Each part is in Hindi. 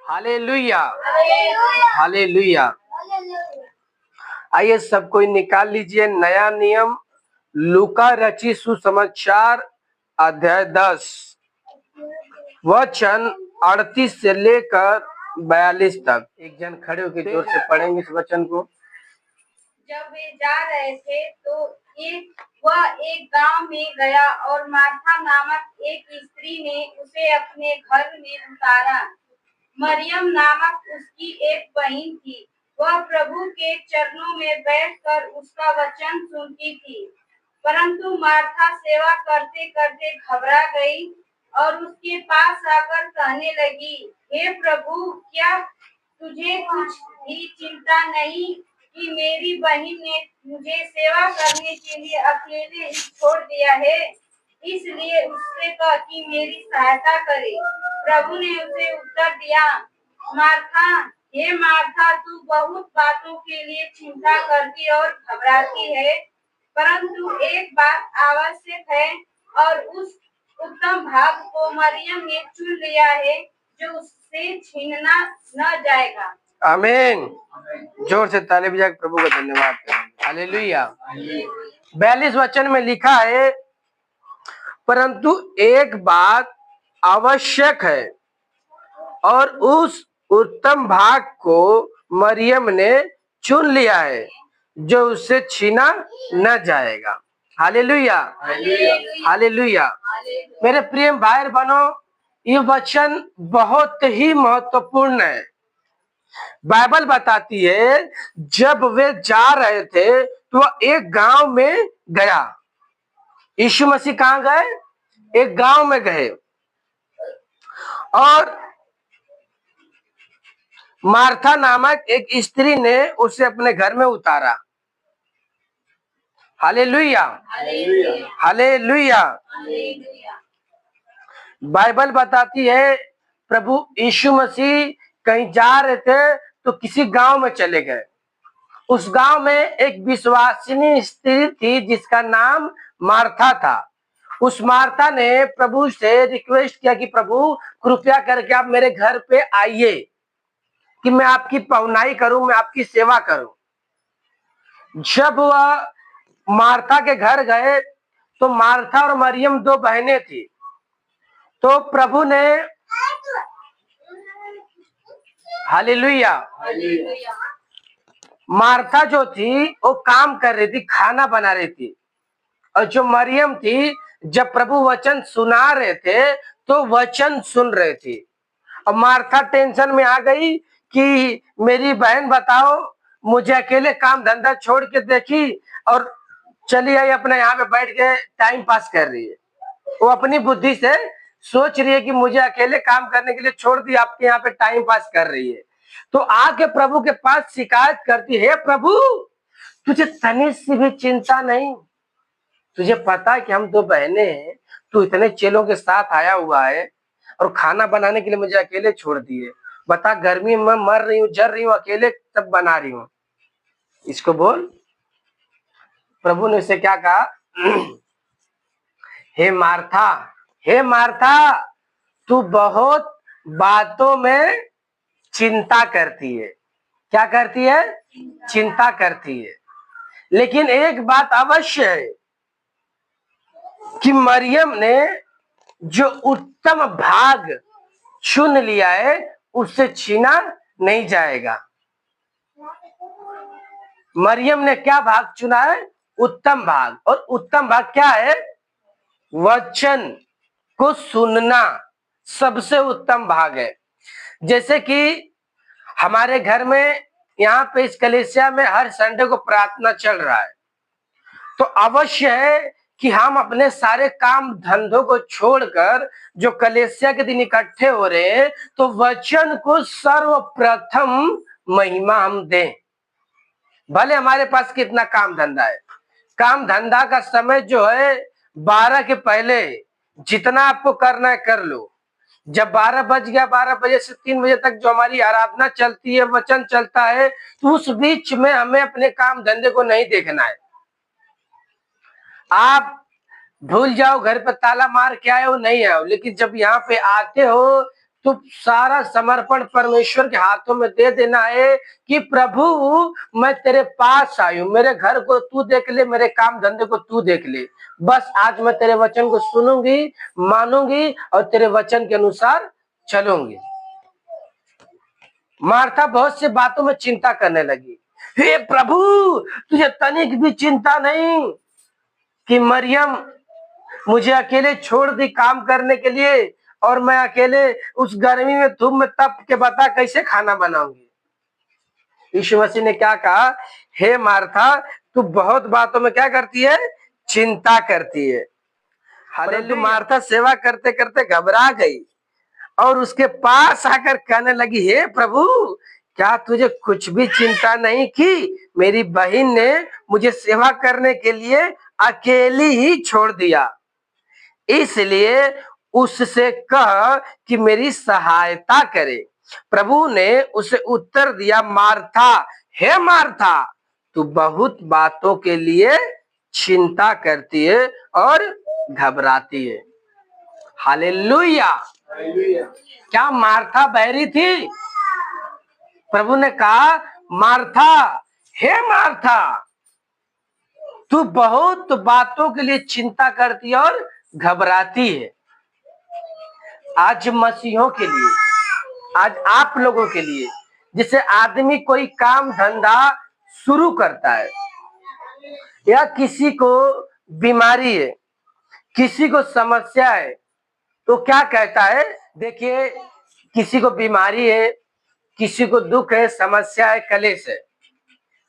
Hallelujah, hallelujah. आइए सब कोई निकाल लीजिए नया नियम, लूका रचित सुसमाचार अध्याय 10 वचन 38 से लेकर 42 तक। एक जन खड़े होकर जोर से पढ़ेंगे इस वचन को। जब वे जा रहे थे तो वह एक गांव में गया और मार्था नामक एक स्त्री ने उसे अपने घर में उतारा। मरियम नामक उसकी एक बहन थी। वह प्रभु के चरणों में बैठकर उसका वचन सुनती थी। परंतु मार्था सेवा करते करते घबरा गई और उसके पास आकर कहने लगी, हे प्रभु, क्या तुझे कुछ भी चिंता नहीं कि मेरी बहन ने मुझे सेवा करने के लिए अकेले ही छोड़ दिया है? इसलिए उससे कह कि मेरी सहायता करे। प्रभु ने उसे उत्तर दिया, मार्था, हे मार्था, तू बहुत बातों के लिए चिंता करती और घबराती है, परंतु एक बात आवश्यक है और उस उत्तम भाग को मरियम ने चुन लिया है, जो उससे छीनना न जाएगा। आमीन। जोर से ताली बजा के प्रभु का धन्यवाद करें। हालेलुया। 42 वचन में लिखा है, परंतु एक बात आवश्यक है और उस उत्तम भाग को मरियम ने चुन लिया है, जो उससे छीना न जाएगा। Hallelujah, hallelujah. मेरे प्रिय भाई बहनों, ये वचन बहुत ही महत्वपूर्ण है। बाइबल बताती है जब वे जा रहे थे तो वह एक गांव में गया। यीशु मसीह कहां गए? एक गांव में गए और मार्था नामक एक स्त्री ने उसे अपने घर में उतारा। Hallelujah, hallelujah. बाइबल बताती है प्रभु यीशु मसीह कहीं जा रहे थे तो किसी गांव में चले गए। उस गांव में एक विश्वासिनी स्त्री थी जिसका नाम मार्था था। उस मार्था ने प्रभु से रिक्वेस्ट किया कि प्रभु कृपया करके आप मेरे घर पे आइए कि मैं आपकी पहुनाई करूं, मैं आपकी सेवा करूं। जब वह मार्था के घर गए तो मार्था और मरियम दो बहनें थी। तो प्रभु ने हालेलुया, मार्था जो थी वो काम कर रही थी, खाना बना रही थी, और जो मरियम थी जब प्रभु वचन सुना रहे थे तो वचन सुन रहे थी। और मार्था टेंशन में आ गई कि मेरी बहन बताओ मुझे अकेले काम धंधा छोड़ के देखी और चली आई अपने यहाँ पे बैठ के टाइम पास कर रही है। वो अपनी बुद्धि से सोच रही है कि मुझे अकेले काम करने के लिए छोड़ दी, आपके यहाँ पे टाइम पास कर रही है। तो आके प्रभु के पास शिकायत करती है, प्रभु तुझे तनी सी भी चिंता नहीं? तुझे पता है कि हम दो बहनें हैं, तू इतने चेलों के साथ आया हुआ है और खाना बनाने के लिए मुझे अकेले छोड़ दिए। बता, गर्मी में मर रही हूँ, जर रही हूँ, अकेले तब बना रही हूँ, इसको बोल। प्रभु ने उसे क्या कहा? हे मार्था, हे मार्था, तू बहुत बातों में चिंता करती है। क्या करती है? चिंता करती है। लेकिन एक बात अवश्य है कि मरियम ने जो उत्तम भाग चुन लिया है उससे छीना नहीं जाएगा। मरियम ने क्या भाग चुना है? उत्तम भाग। और उत्तम भाग क्या है? वचन को सुनना सबसे उत्तम भाग है। जैसे कि हमारे घर में यहाँ पे इस कलीसिया में हर संडे को प्रार्थना चल रहा है, तो अवश्य है कि हम अपने सारे काम धंधों को छोड़कर जो कलीसिया के दिन इकट्ठे हो रहे हैं तो वचन को सर्वप्रथम महिमा हम दें। भले हमारे पास कितना काम धंधा है, काम धंधा का समय जो है 12 के पहले जितना आपको करना है कर लो। जब 12 बज गया, 12 बजे से 3 बजे तक जो हमारी आराधना चलती है, वचन चलता है, तो उस बीच में हमें अपने काम धंधे को नहीं देखना है। आप भूल जाओ घर पे ताला मार के आए हो, नहीं आओ, लेकिन जब यहाँ पे आते हो तो सारा समर्पण परमेश्वर के हाथों में दे देना है कि प्रभु मैं तेरे पास आई हूं, मेरे घर को तू देख ले, मेरे काम धंधे को तू देख ले, बस आज मैं तेरे वचन को सुनूंगी, मानूंगी और तेरे वचन के अनुसार चलूंगी। मार्था बहुत सी बातों में चिंता करने लगी। हे प्रभु, तुझे तनिक भी चिंता नहीं कि मरियम मुझे अकेले छोड़ दी काम करने के लिए, और मैं अकेले उस गर्मी में धूप में तप के बता कैसे खाना बनाऊंगी। यीशु मसीह ने क्या कहा, हे मार्था, तू बहुत बातों में क्या करती है, चिंता करती है। हालेलुया। मार्था सेवा करते करते घबरा गई और उसके पास आकर कहने लगी, हे प्रभु, क्या तुझे कुछ भी चिंता नहीं की? मेरी बहन ने मुझे सेवा करने के लिए अकेली ही छोड़ दिया, इसलिए उससे कह कि मेरी सहायता करे। प्रभु ने उसे उत्तर दिया, मार्था, हे मार्था, तू बहुत बातों के लिए चिंता करती है और घबराती है। हालेलुया। क्या मार्था बहरी थी? प्रभु ने कहा, मार्था, हे मार्था, तू बहुत बातों के लिए चिंता करती है और घबराती है। आज मसीहों के लिए, आज आप लोगों के लिए, जिसे आदमी कोई काम धंधा शुरू करता है या किसी को बीमारी है, किसी को समस्या है, तो क्या कहता है, देखिए किसी को बीमारी है, किसी को दुख है, समस्या है, कलेश है,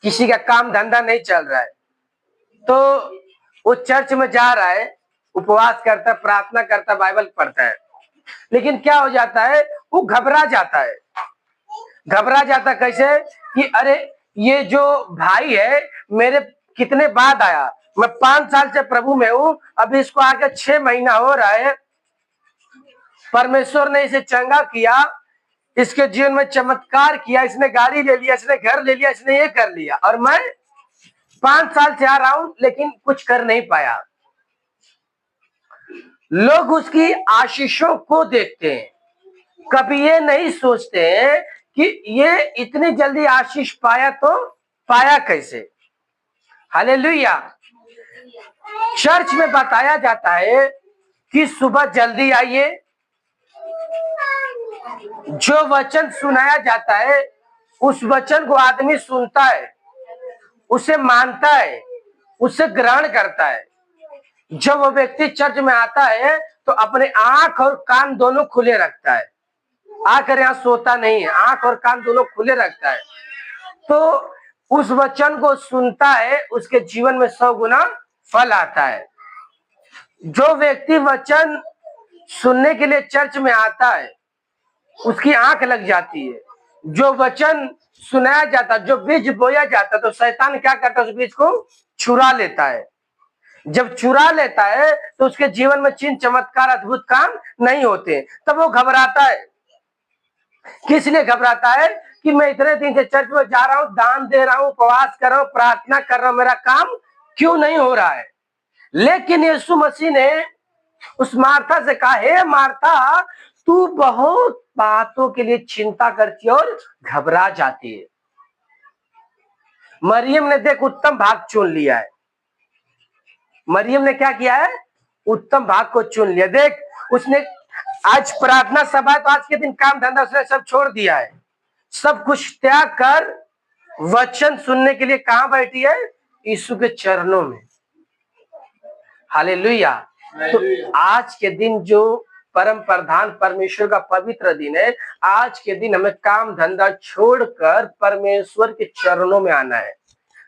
किसी का काम धंधा नहीं चल रहा है, तो वो चर्च में जा रहा है, उपवास करता है, प्रार्थना करता है, बाइबल पढ़ता है, लेकिन क्या हो जाता है, वो घबरा जाता है। घबरा जाता कैसे कि अरे ये जो भाई है मेरे कितने बाद आया, मैं 5 साल से प्रभु में हूं, अभी इसको आके 6 महीना हो रहा है, परमेश्वर ने इसे चंगा किया, इसके जीवन में चमत्कार किया, इसने गाड़ी ले लिया, इसने घर ले लिया, इसने ये कर लिया, और मैं 5 साल से आ रहा हूं लेकिन कुछ कर नहीं पाया। लोग उसकी आशीषों को देखते हैं, कभी ये नहीं सोचते हैं कि ये इतनी जल्दी आशीष पाया तो पाया कैसे। हालेलुया। चर्च में बताया जाता है कि सुबह जल्दी आइए, जो वचन सुनाया जाता है उस वचन को आदमी सुनता है, उसे मानता है, उसे ग्रहण करता है। जब वो व्यक्ति चर्च में आता है तो अपने आंख और कान दोनों खुले रखता है, आकर यहाँ सोता नहीं है, आंख और कान दोनों खुले रखता है, तो उस वचन को सुनता है, उसके जीवन में 100 गुना फल आता है। जो व्यक्ति वचन सुनने के लिए चर्च में आता है उसकी आंख लग जाती है। जो वचन सुनाया जाता, जो बीज बोया जाता, तो शैतान क्या करता है, उस बीज को चुरा लेता है। जब चुरा लेता है तो उसके जीवन में चिन्ह चमत्कार अद्भुत काम नहीं होते, तब वो घबराता है। किस लिए घबराता है कि मैं इतने दिन से चर्च में जा रहा हूं, दान दे रहा हूं, उपवास कर रहा हूं, प्रार्थना कर रहा हूं, मेरा काम क्यों नहीं हो रहा है। लेकिन यीशु मसीह ने उस मार्था से कहा, हे मार्था, तू बहुत बातों के लिए चिंता करती है और घबरा जाती है। मरियम ने देख उत्तम भाग चुन लिया है। मरियम ने क्या किया है, उत्तम भाग को चुन लिया। देख, उसने आज प्रार्थना सभा, तो आज के दिन काम धंधा उसने सब छोड़ दिया है, सब कुछ त्याग कर वचन सुनने के लिए कहां बैठी है, यीशु के चरणों में। हालेलुया। तो आज के दिन जो परम प्रधान परमेश्वर का पवित्र दिन है, आज के दिन हमें काम धंधा छोड़कर परमेश्वर के चरणों में आना है।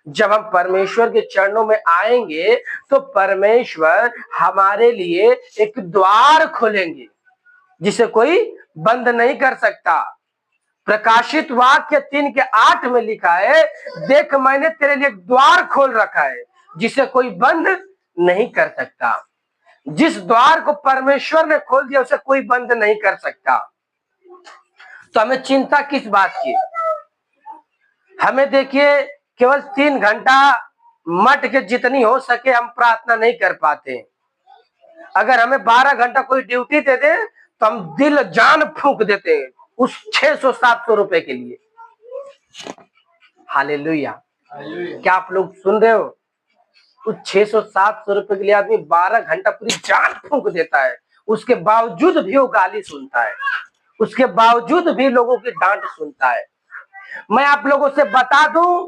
जब हम परमेश्वर के चरणों में आएंगे तो परमेश्वर हमारे लिए एक द्वार खोलेंगे जिसे कोई बंद नहीं कर सकता। प्रकाशित वाक्य 3:8 में लिखा है, देख मैंने तेरे लिए एक द्वार खोल रखा है जिसे कोई बंद नहीं कर सकता। जिस द्वार को परमेश्वर ने खोल दिया उसे कोई बंद नहीं कर सकता। तो हमें चिंता किस बात की? हमें देखिए केवल 3 घंटा मट के जितनी हो सके हम प्रार्थना नहीं कर पाते। अगर हमें 12 घंटा कोई ड्यूटी दे दे तो हम दिल जान फूंक देते हैं उस 600-700 रुपए के लिए। हालेलुया। क्या आप लोग सुन रहे हो? उस 600-700 रुपए के लिए आदमी 12 घंटा पूरी जान फूंक देता है, उसके बावजूद भी वो गाली सुनता है, उसके बावजूद भी लोगों की डांट सुनता है। मैं आप लोगों से बता दूं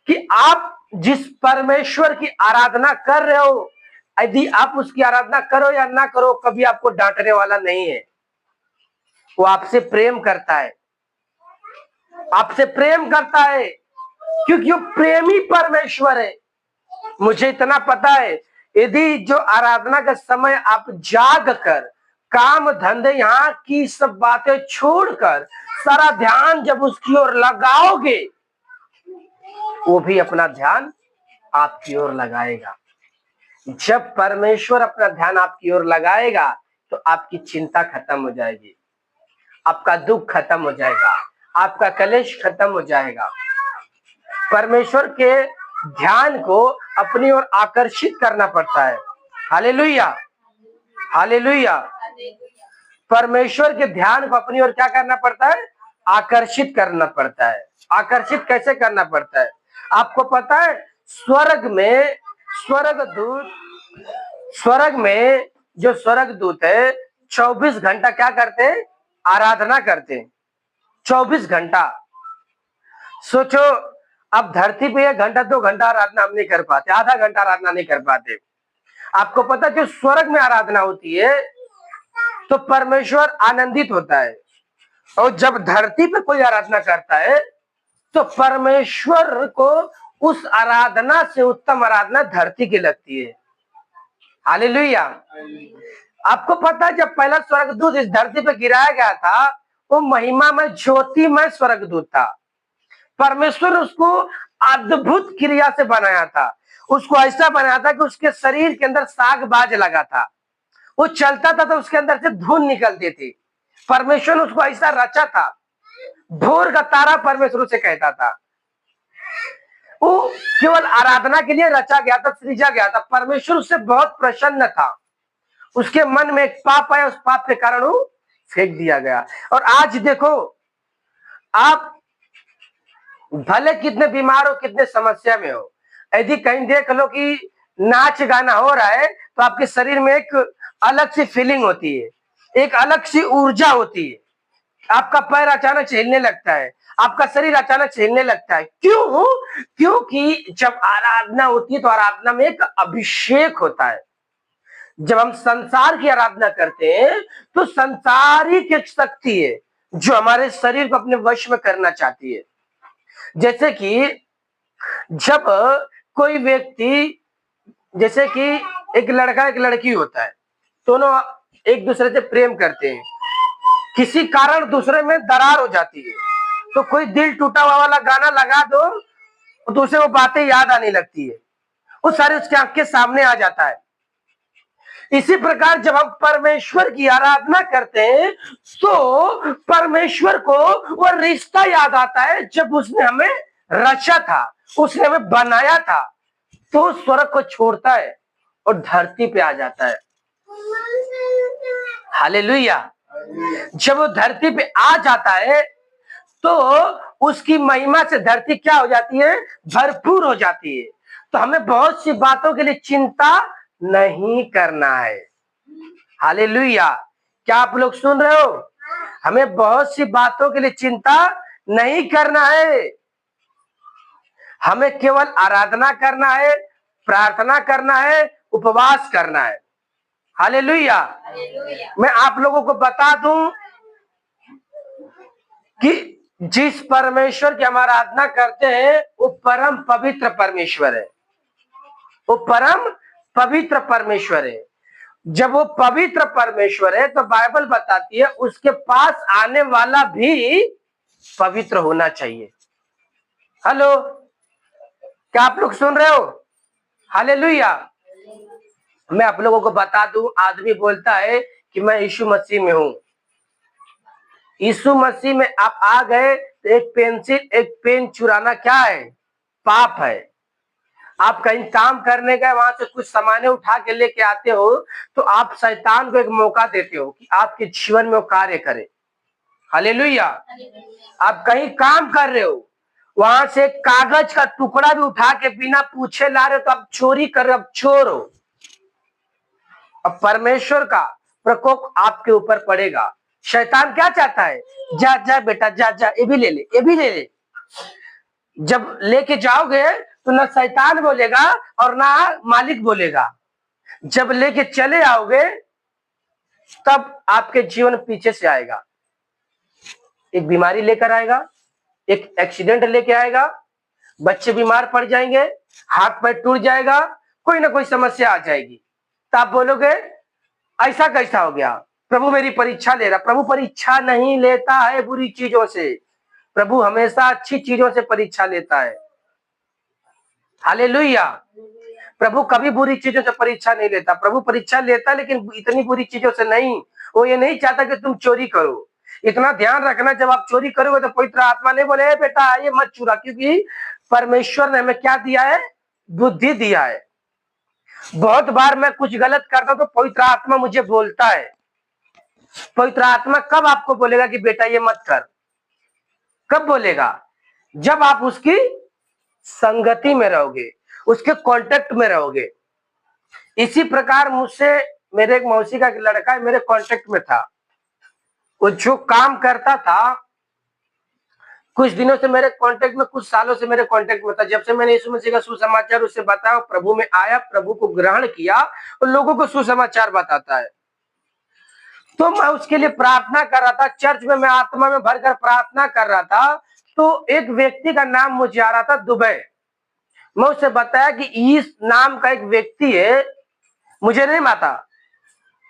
कि आप जिस परमेश्वर की आराधना कर रहे हो, यदि आप उसकी आराधना करो या ना करो, कभी आपको डांटने वाला नहीं है। वो आपसे प्रेम करता है, आपसे प्रेम करता है, क्योंकि वो प्रेमी परमेश्वर है। मुझे इतना पता है, यदि जो आराधना का समय आप जाग कर काम धंधे यहाँ की सब बातें छोड़कर सारा ध्यान जब उसकी ओर लगाओगे, वो भी अपना ध्यान आपकी ओर लगाएगा। जब परमेश्वर अपना ध्यान आपकी ओर लगाएगा तो आपकी चिंता खत्म हो जाएगी, आपका दुख खत्म हो जाएगा, आपका कलेश खत्म हो जाएगा। परमेश्वर के ध्यान को अपनी ओर आकर्षित करना पड़ता है। Hallelujah, hallelujah. परमेश्वर के ध्यान को अपनी ओर क्या करना पड़ता है? आकर्षित करना पड़ता है। आकर्षित कैसे करना पड़ता है? आपको पता है, स्वर्ग में जो स्वर्गदूत है 24 घंटा क्या करते हैं? आराधना करते हैं। 24 घंटा। सोचो, अब धरती पे 1 घंटा 2 घंटा आराधना हम नहीं कर पाते, आधा घंटा आराधना नहीं कर पाते। आपको पता है, जो स्वर्ग में आराधना होती है तो परमेश्वर आनंदित होता है, और जब धरती पे कोई आराधना करता है तो परमेश्वर को उस आराधना से उत्तम आराधना धरती की लगती है। हालेलुया। आपको पता है, जब पहला स्वर्गदूत इस धरती पे गिराया गया था, वो महिमा में ज्योतिमय स्वर्गदूत था। परमेश्वर उसको अद्भुत क्रिया से बनाया था, उसको ऐसा बनाया था कि उसके शरीर के अंदर साग बाज लगा था, वो चलता था तो उसके अंदर से धुन निकलती थी। परमेश्वर ने उसको ऐसा रचा था, भोर का तारा परमेश्वर उसे कहता था। वो केवल आराधना के लिए रचा गया था, सृजा गया था। परमेश्वर उससे बहुत प्रसन्न था, उसके मन में एक पाप आया, उस पाप के कारण वो फेंक दिया गया। और आज देखो, आप भले कितने बीमार हो, कितने समस्या में हो, यदि कहीं देख लो कि नाच गाना हो रहा है तो आपके शरीर में एक अलग सी फीलिंग होती है, एक अलग सी ऊर्जा होती है। आपका पैर अचानक हिलने लगता है, आपका शरीर अचानक हिलने लगता है। क्यों? क्योंकि जब आराधना होती है तो आराधना में एक अभिषेक होता है। जब हम संसार की आराधना करते हैं तो संसारिक एक शक्ति है जो हमारे शरीर को अपने वश में करना चाहती है। जैसे कि जब कोई व्यक्ति, जैसे कि एक लड़का एक लड़की होता है, दोनों एक दूसरे से प्रेम करते हैं, किसी कारण दूसरे में दरार हो जाती है, तो कोई दिल टूटा हुआ वाला गाना लगा दो तो उसे वो बातें याद आने लगती है, वो सारे उसके आंख के सामने आ जाता है। इसी प्रकार जब हम परमेश्वर की आराधना करते हैं तो परमेश्वर को वो रिश्ता याद आता है जब उसने हमें रचा था, उसने हमें बनाया था। तो स्वर्ग को छोड़ता है और धरती पे आ जाता है। हालेलुया। जब वो धरती पे आ जाता है तो उसकी महिमा से धरती क्या हो जाती है? भरपूर हो जाती है। तो हमें बहुत सी बातों के लिए चिंता नहीं करना है। हालेलुया। क्या आप लोग सुन रहे हो? हमें बहुत सी बातों के लिए चिंता नहीं करना है, हमें केवल आराधना करना है, प्रार्थना करना है, उपवास करना है। हालेलुया। मैं आप लोगों को बता दूं कि जिस परमेश्वर की हम आराधना करते हैं वो परम पवित्र परमेश्वर है, वो परम पवित्र परमेश्वर है। जब वो पवित्र परमेश्वर है तो बाइबल बताती है उसके पास आने वाला भी पवित्र होना चाहिए। हेलो, क्या आप लोग सुन रहे हो? हालेलुया। मैं आप लोगों को बता दूं, आदमी बोलता है कि मैं यीशु मसीह में हूं। यीशु मसीह में आप आ गए तो एक पेन चुराना क्या है? पाप है। आप कहीं काम करने गए, वहां से कुछ सामाने उठा के लेके आते हो, तो आप शैतान को एक मौका देते हो कि आपके जीवन में वो कार्य करे। हालेलुया। आप कहीं काम कर रहे हो, वहां से कागज का टुकड़ा भी उठा के बिना पूछे ला रहे हो, तो आप चोरी कर रहे हो, आप चोर हो। अब परमेश्वर का प्रकोप आपके ऊपर पड़ेगा। शैतान क्या चाहता है? जा जा बेटा, जा जा, ये भी ले ले, ये भी ले ले। जब लेके जाओगे तो ना शैतान बोलेगा और ना मालिक बोलेगा। जब लेके चले आओगे तब आपके जीवन पीछे से आएगा, एक बीमारी लेकर आएगा, एक एक्सीडेंट लेके आएगा, बच्चे बीमार पड़ जाएंगे, हाथ पैर टूट जाएगा, कोई ना कोई समस्या आ जाएगी। तो आप बोलोगे ऐसा कैसा हो गया? प्रभु मेरी परीक्षा ले रहा। प्रभु परीक्षा नहीं लेता है बुरी चीजों से, प्रभु हमेशा अच्छी चीजों से परीक्षा लेता है। हालेलुया। प्रभु कभी बुरी चीजों से परीक्षा नहीं लेता। प्रभु परीक्षा लेता है लेकिन इतनी बुरी चीजों से नहीं। वो ये नहीं चाहता कि तुम चोरी करो। इतना ध्यान रखना, जब आप चोरी करोगे तो पवित्र आत्मा नहीं बोले "ए बेटा ये मत चुरा", क्योंकि परमेश्वर ने हमें क्या दिया है? बुद्धि दिया है। बहुत बार मैं कुछ गलत करता हूं तो पवित्र आत्मा मुझे बोलता है। पवित्र आत्मा कब आपको बोलेगा कि बेटा ये मत कर? कब बोलेगा? जब आप उसकी संगति में रहोगे, उसके कांटेक्ट में रहोगे। इसी प्रकार मुझसे मेरे एक मौसी का लड़का मेरे कांटेक्ट में था। वो जो काम करता था, कुछ दिनों से मेरे कांटेक्ट में, कुछ सालों से मेरे कांटेक्ट में था। जब से मैंने यीशु मसीह का सुसमाचार उससे बताया, प्रभु में आया, प्रभु को ग्रहण किया और लोगों को सुसमाचार बताता है। तो मैं उसके लिए प्रार्थना कर रहा था, चर्च में मैं आत्मा में भरकर प्रार्थना कर रहा था। तो एक व्यक्ति का नाम मुझे आ रहा था, दुबई। मैं उससे बताया कि इस नाम का एक व्यक्ति है, मुझे नहीं माता।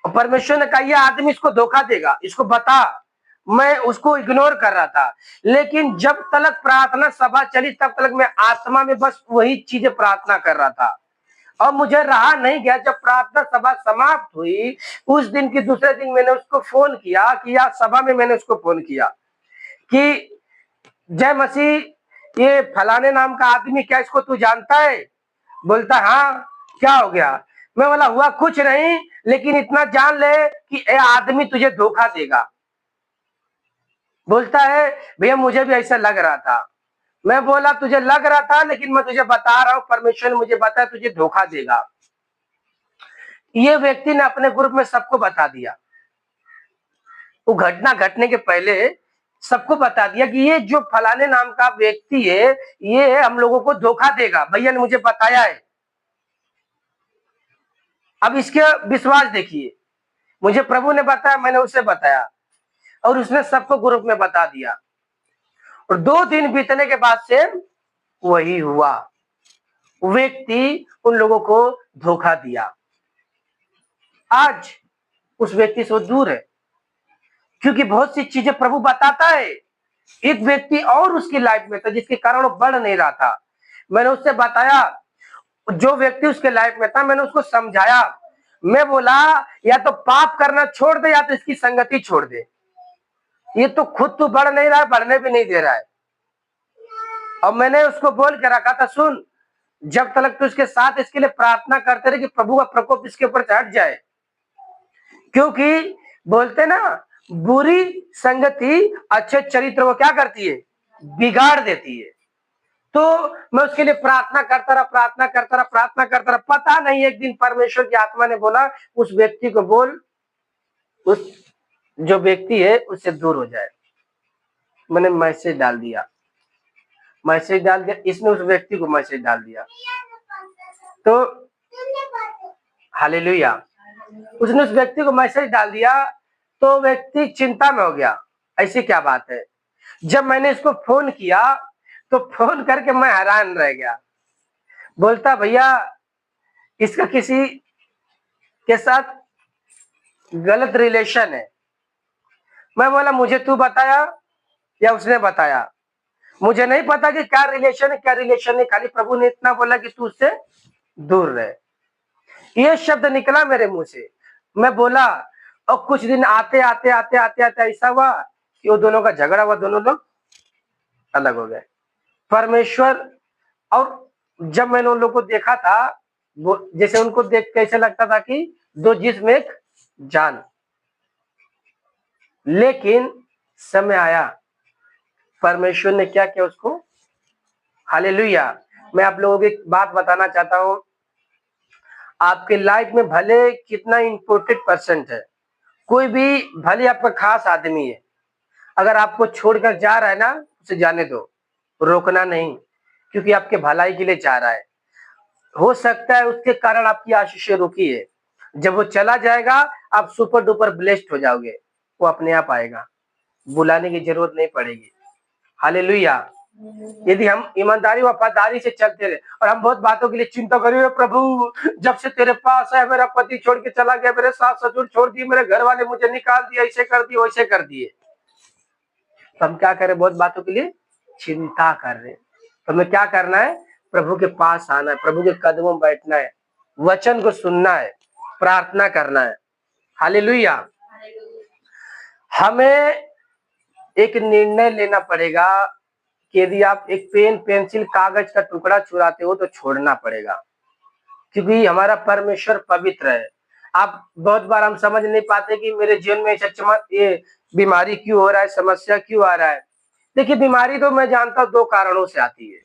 परमेश्वर ने कहा यह आदमी इसको धोखा देगा, इसको बता। मैं उसको इग्नोर कर रहा था, लेकिन जब तक प्रार्थना सभा चली तब तक मैं आत्मा में बस वही चीजें प्रार्थना कर रहा था। और मुझे रहा नहीं गया। जब प्रार्थना सभा समाप्त हुई, उस दिन की दूसरे दिन मैंने उसको फोन किया कि या सभा में मैंने उसको फोन किया कि जय मसीह, ये फलाने नाम का आदमी क्या, इसको तू जानता है? बोलता हाँ, क्या हो गया? मैं बोला हुआ कुछ नहीं, लेकिन इतना जान ले कि ये आदमी तुझे धोखा देगा। बोलता है भैया मुझे भी ऐसा लग रहा था। मैं बोला तुझे लग रहा था, लेकिन मैं तुझे बता रहा हूं, परमेश्वर ने मुझे बताया तुझे धोखा देगा। ये व्यक्ति ने अपने ग्रुप में सबको बता दिया। वो घटना घटने के पहले सबको बता दिया कि ये जो फलाने नाम का व्यक्ति है, ये हम लोगों को धोखा देगा, भैया ने मुझे बताया है। अब इसके विश्वास देखिए, मुझे प्रभु ने बताया, मैंने उसे बताया और उसने सबको ग्रुप में बता दिया। और 2 दिन बीतने के बाद से वही हुआ, व्यक्ति उन लोगों को धोखा दिया। आज उस व्यक्ति से वो दूर है, क्योंकि बहुत सी चीजें प्रभु बताता है। एक व्यक्ति और उसकी लाइफ में था जिसके कारण वो बढ़ नहीं रहा था। मैंने उससे बताया, जो व्यक्ति उसके लाइफ में था, मैंने उसको समझाया। मैं बोला या तो पाप करना छोड़ दे या तो इसकी संगति छोड़ दे। ये तो खुद तो बढ़ नहीं रहा है, बढ़ने भी नहीं दे रहा है। और मैंने उसको बोल के रखा था, सुन, जब तक तो इसके साथ इसके लिए प्रार्थना करते रहे कि प्रभु का प्रकोप इसके ऊपर से हट जाए। क्योंकि बोलते ना, बुरी संगति अच्छे चरित्र को क्या करती है? बिगाड़ देती है। तो मैं उसके लिए प्रार्थना करता रहा। पता नहीं एक दिन परमेश्वर की आत्मा ने बोला उस व्यक्ति को बोल, उस जो व्यक्ति है उससे दूर हो जाए। मैंने मैसेज डाल दिया, इसने उस व्यक्ति को मैसेज डाल दिया। तो हालेलुया, उसने उस व्यक्ति को मैसेज डाल दिया तो व्यक्ति चिंता में हो गया, ऐसी क्या बात है। जब मैंने इसको फोन किया तो फोन करके मैं हैरान रह गया। बोलता भैया इसका किसी के साथ गलत रिलेशन है। मैं बोला मुझे तू बताया या उसने बताया? मुझे नहीं पता कि क्या रिलेशन है, खाली प्रभु ने इतना बोला कि तू उससे दूर रहे। ये शब्द निकला मेरे मुंह से। मैं बोला, और कुछ दिन आते आते ऐसा हुआ कि वो दोनों का झगड़ा हुआ, दोनों लोग अलग हो गए। परमेश्वर और जब मैंने उन लोग को देखा था, वो जैसे उनको देख के ऐसा लगता था कि दो जिस्म एक जान। लेकिन समय आया, परमेश्वर ने क्या किया उसको, हालेलुया। मैं आप लोगों को एक बात बताना चाहता हूं, आपके लाइफ में भले कितना इम्पोर्टेंट पर्सन है, कोई भी भले आपका खास आदमी है, अगर आपको छोड़कर जा रहा है ना, उसे जाने दो, रोकना नहीं, क्योंकि आपके भलाई के लिए जा रहा है। हो सकता है उसके कारण आपकी आशीषें रुकी है, जब वो चला जाएगा आप सुपर डुपर ब्लेस्ड हो जाओगे, वो अपने आप आएगा, बुलाने की जरूरत नहीं पड़ेगी। हालेलुया। यदि हम ईमानदारी वफादारी से चलते रहे, और हम बहुत बातों के लिए चिंता करिए, प्रभु जब से तेरे पास है, मेरा पति छोड़ के चला गया, मेरे सास ससुर छोड़ दिए, मेरे घर वाले मुझे निकाल दिया, ऐसे कर दिए वैसे कर दिए, तो हम क्या करें, बहुत बातों के लिए चिंता कर रहे हैं। तो हमें क्या करना है, प्रभु के पास आना है, प्रभु के कदमों में बैठना है, वचन को सुनना है, प्रार्थना करना है। हालेलुया। हमें एक निर्णय लेना पड़ेगा कि यदि आप एक पेन पेंसिल कागज का टुकड़ा चुराते हो तो छोड़ना पड़ेगा, क्योंकि हमारा परमेश्वर पवित्र है। आप बहुत बार हम समझ नहीं पाते कि मेरे जीवन में ये बीमारी क्यों हो रहा है, समस्या क्यों आ रहा है। देखिए, बीमारी तो मैं जानता हूं दो कारणों से आती है।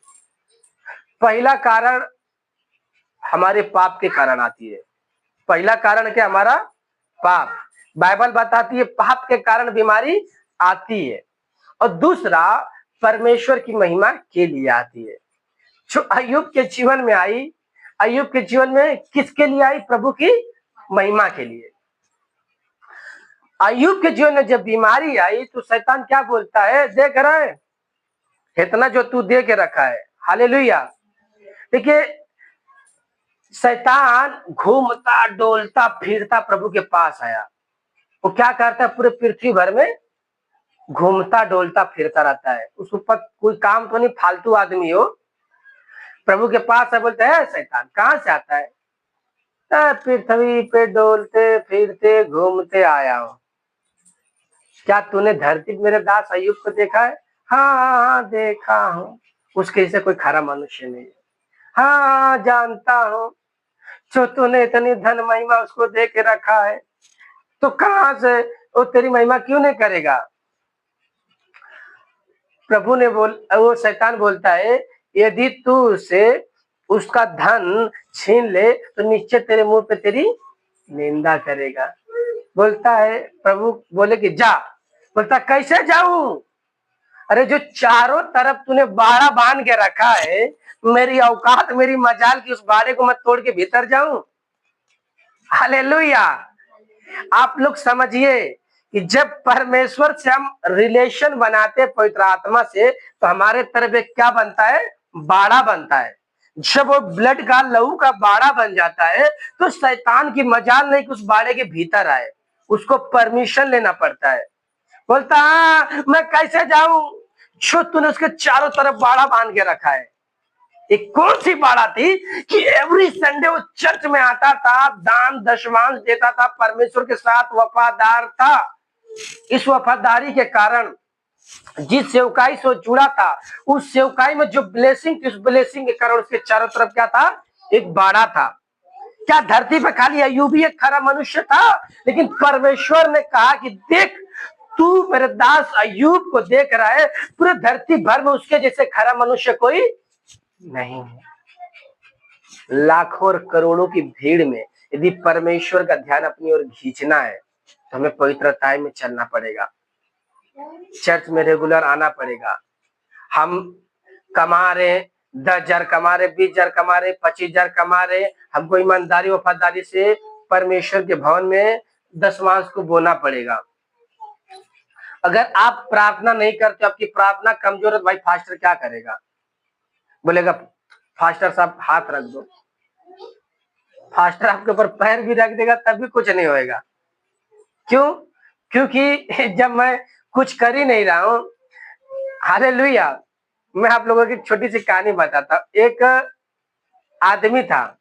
पहला कारण हमारे पाप के कारण आती है। पहला कारण क्या, हमारा पाप। बाइबल बताती है पाप के कारण बीमारी आती है। और दूसरा परमेश्वर की महिमा के लिए आती है, जो अय्यूब के जीवन में आई। अय्यूब के जीवन में किसके लिए आई, प्रभु की महिमा के लिए। अय्यूब के जीवन में जब बीमारी आई तो शैतान क्या बोलता है, देख रहे हैं इतना जो तू दे के रखा है। हालेलुया। देखिए, शैतान घूमता डोलता फिरता प्रभु के पास आया। वो क्या करता है, पूरे पृथ्वी भर में घूमता डोलता फिरता रहता है, उस ऊपर कोई काम तो नहीं, फालतू आदमी हो। प्रभु के पास है, बोलते हैं शैतान कहां से आता है, पृथ्वी पे डोलते फिरते घूमते आया हूं। क्या तूने धरती पे मेरे दास अय्यूब को देखा है? हाँ हाँ हाँ, देखा हूं। उसके जैसे कोई खरा मनुष्य नहीं है। हाँ हाँ, जानता हूं। जो तूने इतनी धन महिमा उसको दे के रखा है, तो कहां से वो तेरी महिमा क्यों नहीं करेगा। प्रभु ने वो शैतान बोलता है, यदि तू उसे उसका धन छीन ले तो निश्चय तेरे मुंह पे तेरी निंदा करेगा। बोलता है, प्रभु बोले कि जा। बोलता कैसे जाऊं, अरे जो चारों तरफ तूने बाड़ा बांध के रखा है, मेरी औकात मेरी मजाल की उस बाड़े को मैं तोड़ के भीतर जाऊं। हालेलुया। आप लोग समझिए कि जब परमेश्वर से हम रिलेशन बनाते हैं पवित्र आत्मा से, तो हमारे तरफ एक क्या बनता है, बाड़ा बनता है। जब वो ब्लड का लहू का बाड़ा बन जाता है तो शैतान की मजाल नहीं कि उस बाड़े के भीतर आए, उसको परमिशन लेना पड़ता है। बोलता हाँ, मैं कैसे जाऊं, जो तूने उसके चारों तरफ बाड़ा बांध के रखा है। एक कौन सी बाड़ा थी कि एवरी संडे वो चर्च में आता था, दान दशमांश देता था, परमेश्वर के साथ वफादार था। इस वफादारी के कारण जिस सेवकाई से जुड़ा था, उस सेवकाई में जो ब्लेसिंग थी, उस ब्लेसिंग के कारण उसके चारों तरफ क्या था, एक बाड़ा था। क्या धरती पर खाली अय्यूब ही एक खरा मनुष्य था? लेकिन परमेश्वर ने कहा कि देख, तू मेरे दास अय्यूब को देख रहा है, पूरे धरती भर में उसके जैसे खरा मनुष्य कोई नहीं है। लाखों और करोड़ों की भीड़ में यदि परमेश्वर का ध्यान अपनी ओर खींचना है तो हमें पवित्रता में चलना पड़ेगा, चर्च में रेगुलर आना पड़ेगा। हम कमा रहे 10,000 कमा रहे, 20,000 कमा रहे, 25,000 कमा रहे, हमको ईमानदारी वफादारी से परमेश्वर के भवन में दशमांश को बोना पड़ेगा। अगर आप प्रार्थना नहीं करते, आपकी प्रार्थना कमजोर है, भाई फास्टर क्या करेगा? बोलेगा फास्टर साहब हाथ रख दो। फास्टर आपके ऊपर पैर भी रख देगा तब भी कुछ नहीं होएगा। क्यों? क्योंकि जब मैं कुछ कर ही नहीं रहा हूं। हालेलुया। मैं आप लोगों की छोटी सी कहानी बताता हूं। एक आदमी था,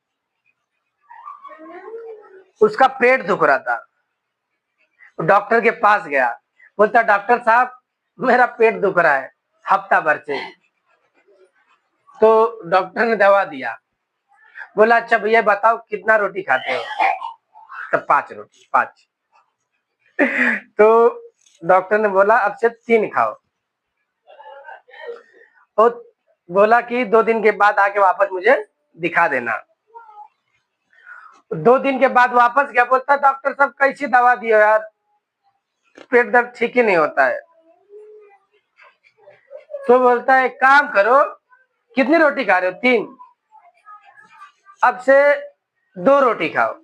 उसका पेट दुख रहा था, डॉक्टर के पास गया। बोलता डॉक्टर साहब मेरा पेट दुख रहा है हफ्ता भर से। तो डॉक्टर ने दवा दिया, बोला अच्छा भैया बताओ कितना रोटी खाते हो? तब 5 रोटी, 5। तो डॉक्टर ने बोला अब से 3 खाओ। और बोला कि 2 दिन के बाद आके वापस मुझे दिखा देना। 2 दिन के बाद वापस गया, बोलता डॉक्टर साहब कैसी दवा दी हो यार, पेट दर्द ठीक ही नहीं होता है। तो बोलता है एक काम करो, कितनी रोटी खा रहे हो? 3। अब से 2 रोटी खाओ।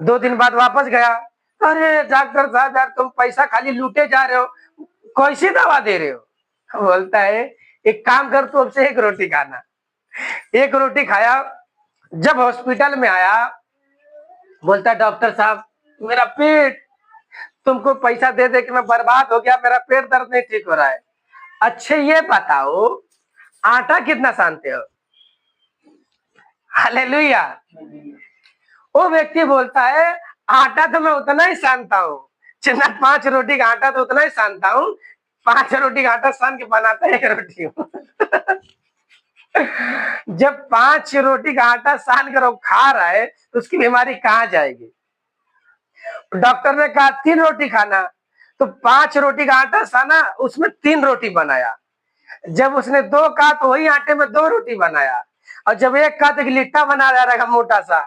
2 दिन बाद वापस गया, अरे डॉक्टर साहब यार तुम पैसा खाली लूटे जा रहे हो, कैसी दवा दे रहे हो? बोलता है एक काम कर तू अब से 1 रोटी खाना। 1 रोटी खाया। जब हॉस्पिटल में आया, बोलता डॉक्टर साहब मेरा पेट, तुमको पैसा दे दे के मैं बर्बाद हो गया, मेरा पेट दर्द नहीं ठीक हो रहा है। अच्छे ये बताओ आटा कितना सानते हो? हालेलुया। वो व्यक्ति बोलता है आटा तो मैं उतना ही सानता हूँ, जितना 5 रोटी का आटा तो उतना ही सानता हूँ, 5 रोटी का आटा सान के बनाता है 1 रोटी हूँ। जब 5 रोटी का आटा सान कर वो खा रहा है तो उसकी बीमारी कहाँ जाएगी? डॉक्टर ने कहा 3 रोटी खाना, तो 5 रोटी का आटा साना, उसमें 3 रोटी बनाया। जब उसने 2 कहा तो वही आटे में 2 रोटी बनाया, और जब 1 कहा तो लिट्टा बना रहा मोटा सा।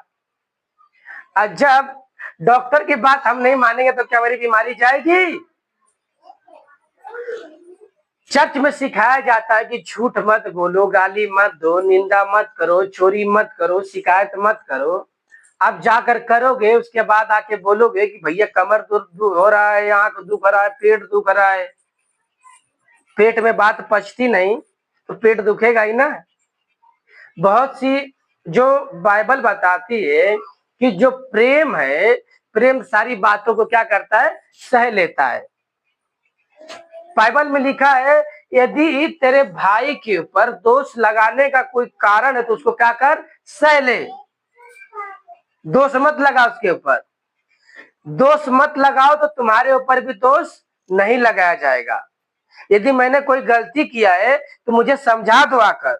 और जब डॉक्टर की बात हम नहीं मानेंगे तो क्या हमारी बीमारी जाएगी? चर्च में सिखाया जाता है कि झूठ मत बोलो, गाली मत दो, निंदा मत करो, चोरी मत करो, शिकायत मत करो। अब जाकर करोगे, उसके बाद आके बोलोगे कि भैया कमर दर्द हो रहा है, आंख दुख रहा है, पेट दुख रहा है। पेट में बात पचती नहीं तो पेट दुखेगा ही ना। बहुत सी जो बाइबल बताती है कि जो प्रेम है, प्रेम सारी बातों को क्या करता है? सह लेता है। बाइबल में लिखा है यदि तेरे भाई के ऊपर दोष लगाने का कोई कारण है तो उसको क्या कर? सह ले। दोष मत लगा उसके ऊपर। दोष मत लगाओ तो तुम्हारे ऊपर भी दोष नहीं लगाया जाएगा। यदि मैंने कोई गलती किया है तो मुझे समझा दो आकर।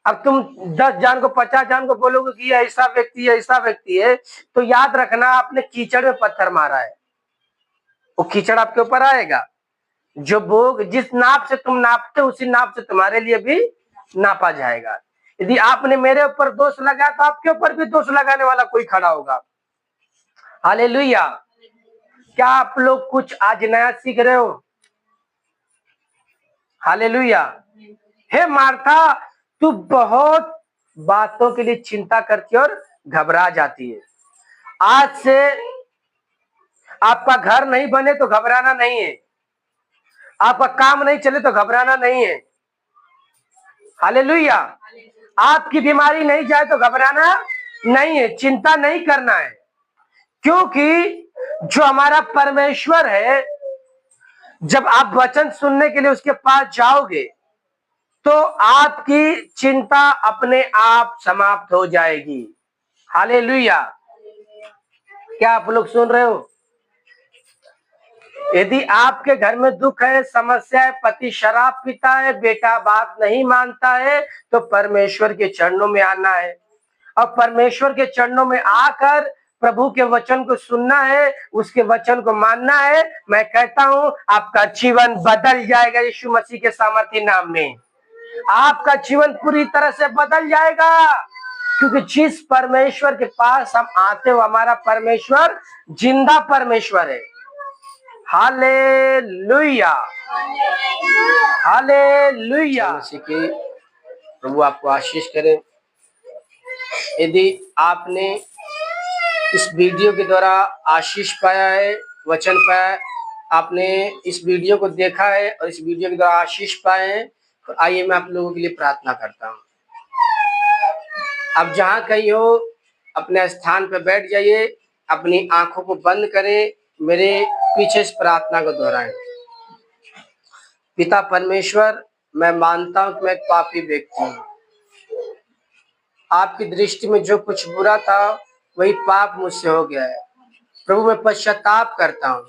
अब तुम 10 जान को 50 जान को बोलोगे कि ऐसा व्यक्ति है, ऐसा व्यक्ति है, तो याद रखना आपने कीचड़ में पत्थर मारा है, वो कीचड़ आपके ऊपर आएगा। जो बोग जिस नाप से तुम नापते उसी नाप से तुम्हारे लिए भी नापा जाएगा। यदि आपने मेरे ऊपर दोष लगाया तो आपके ऊपर भी दोष लगाने वाला कोई खड़ा होगा। हालेलुया। क्या आप लोग कुछ आज नया सीख रहे हो? हालेलुया। हे मार्था, तू बहुत बातों के लिए चिंता करती और घबरा जाती है। आज से आपका घर नहीं बने तो घबराना नहीं है, आपका काम नहीं चले तो घबराना नहीं है। हालेलुया। आपकी बीमारी नहीं जाए तो घबराना नहीं है, चिंता नहीं करना है, क्योंकि जो हमारा परमेश्वर है, जब आप वचन सुनने के लिए उसके पास जाओगे तो आपकी चिंता अपने आप समाप्त हो जाएगी। हालेलुया। क्या आप लोग सुन रहे हो? यदि आपके घर में दुख है, समस्या है, पति शराब पीता है, बेटा बात नहीं मानता है, तो परमेश्वर के चरणों में आना है और परमेश्वर के चरणों में आकर प्रभु के वचन को सुनना है, उसके वचन को मानना है। मैं कहता हूं आपका जीवन बदल जाएगा यीशु मसीह के सामर्थ्य नाम में। आपका जीवन पूरी तरह से बदल जाएगा, क्योंकि जिस परमेश्वर के पास हम आते हो हमारा परमेश्वर जिंदा परमेश्वर है। Hallelujah, hallelujah. प्रभु आपको आशीष करे। यदि आपने इस वीडियो के द्वारा आशीष पाया है, वचन पाया है, आपने इस वीडियो को देखा है और इस वीडियो के द्वारा आशीष पाए हैं, तो आइए मैं आप लोगों के लिए प्रार्थना करता हूँ। अब जहाँ कहीं हो अपने स्थान पर बैठ जाइए, अपनी आंखों को बंद करें, मेरे पीछे इस प्रार्थना को दोहराएं। पिता परमेश्वर, मैं मानता हूं कि मैं एक पापी व्यक्ति हूँ। आपकी दृष्टि में जो कुछ बुरा था वही पाप मुझसे हो गया है। प्रभु मैं पश्चाताप करता हूँ,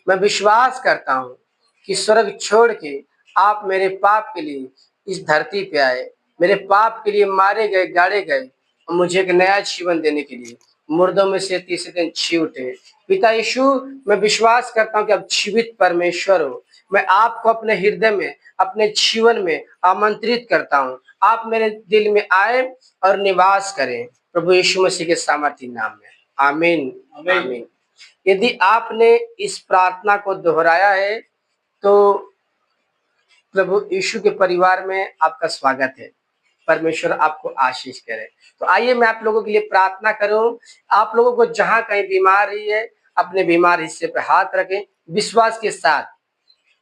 मैं विश्वास करता हूँ कि स्वर्ग छोड़ के आप मेरे पाप के लिए इस धरती पे आए, मेरे पाप के लिए मारे गए, गाड़े गए और मुझे एक नया जीवन देने के लिए मुर्दों में से तीसरे दिन जी उठे। पिता यीशु, मैं विश्वास करता हूँ कि आप जीवित परमेश्वर हो। मैं आपको अपने हृदय में, अपने जीवन में आमंत्रित करता हूँ। आप मेरे दिल में आए और निवास करें, प्रभु यीशु मसीह के सामर्थी नाम में। आमीन, आमीन। यदि आपने इस प्रार्थना को दोहराया है तो प्रभु यीशु के परिवार में आपका स्वागत है। परमेश्वर आपको आशीष करे। तो आइए मैं आप लोगों के लिए प्रार्थना करूं। आप लोगों को जहां कहीं बीमारी है, अपने बीमार हिस्से पर हाथ रखें, विश्वास के साथ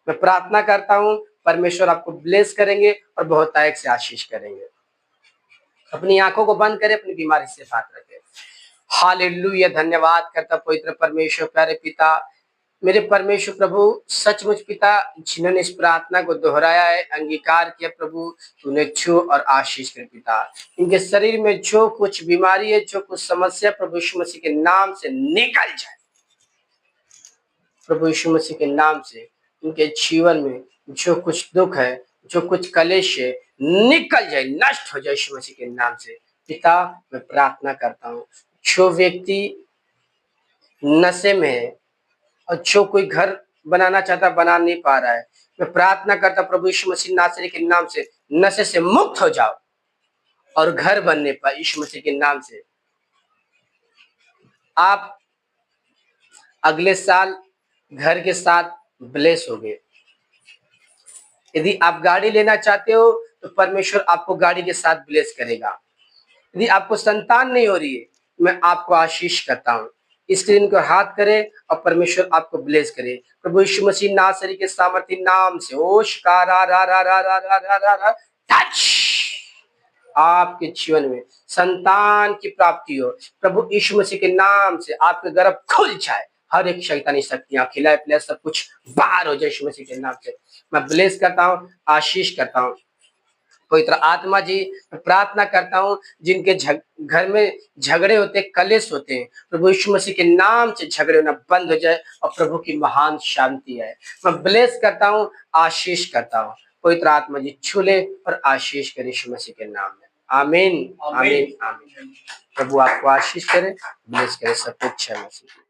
मैं प्रार्थना करता हूं। परमेश्वर आपको ब्लेस करेंगे और बहुतायत से आशीष करेंगे। अपनी आंखों को बंद करें, अपनी बीमारी से हाथ रखें। हालेलुया, धन्यवाद करता पवित्र परमेश्वर, प्यारे पिता, मेरे परमेश्वर प्रभु, सचमुच पिता, जिन्होंने इस प्रार्थना को दोहराया है, अंगीकार किया प्रभु, तूने छू और आशीष कर पिता। इनके शरीर में जो कुछ बीमारी है, जो कुछ समस्या, प्रभु यीशु मसीह के नाम से निकल जाए। प्रभु यीशु मसीह के नाम से इनके जीवन में जो कुछ दुख है, जो कुछ कलेश है, निकल जाए, नष्ट हो जाए यीशु मसीह के नाम से। पिता, मैं प्रार्थना करता हूँ, जो व्यक्ति नशे में है और जो कोई घर बनाना चाहता बना नहीं पा रहा है, मैं प्रार्थना करता प्रभु यीशु मसीह नासरी के नाम से, नशे से मुक्त हो जाओ और घर बनने पाए यीशु मसीह के नाम से। आप अगले साल घर के साथ ब्लेस हो गए। यदि आप गाड़ी लेना चाहते हो तो परमेश्वर आपको गाड़ी के साथ ब्लेस करेगा। यदि आपको संतान नहीं हो रही है, मैं आपको आशीष करता हूँ, स्क्रीन को हाथ करें और परमेश्वर आपको ब्लेस करे। प्रभु यीशु मसीह नासरी के सामर्थी नाम से ओशकारा रा रा रा रा रा रा रा रा टच आपके जीवन में संतान की प्राप्ति हो। प्रभु यीशु मसीह के नाम से आपके गर्भ खुल जाए, हर एक शैतानी शक्तियां खिलाए पिलाए सब कुछ बाहर हो जाए यीशु मसीह के नाम से। मैं ब्लेस करता हूँ, आशीष करता हूँ। पवित्र आत्मा जी, मैं प्रार्थना करता हूँ, जिनके घर में झगड़े होते, कलेश होते हैं, प्रभु यीशु मसीह के नाम से झगड़े होना बंद हो जाए और प्रभु की महान शांति है। मैं ब्लेस करता हूँ, आशीष करता हूँ। पवित्र आत्मा जी छूले और आशीष करे यीशु मसीह के नाम में। आमीन, आमीन, आमीन। प्रभु आपको आशीष करे, ब्लेस करे, सब कुछ है मसीह।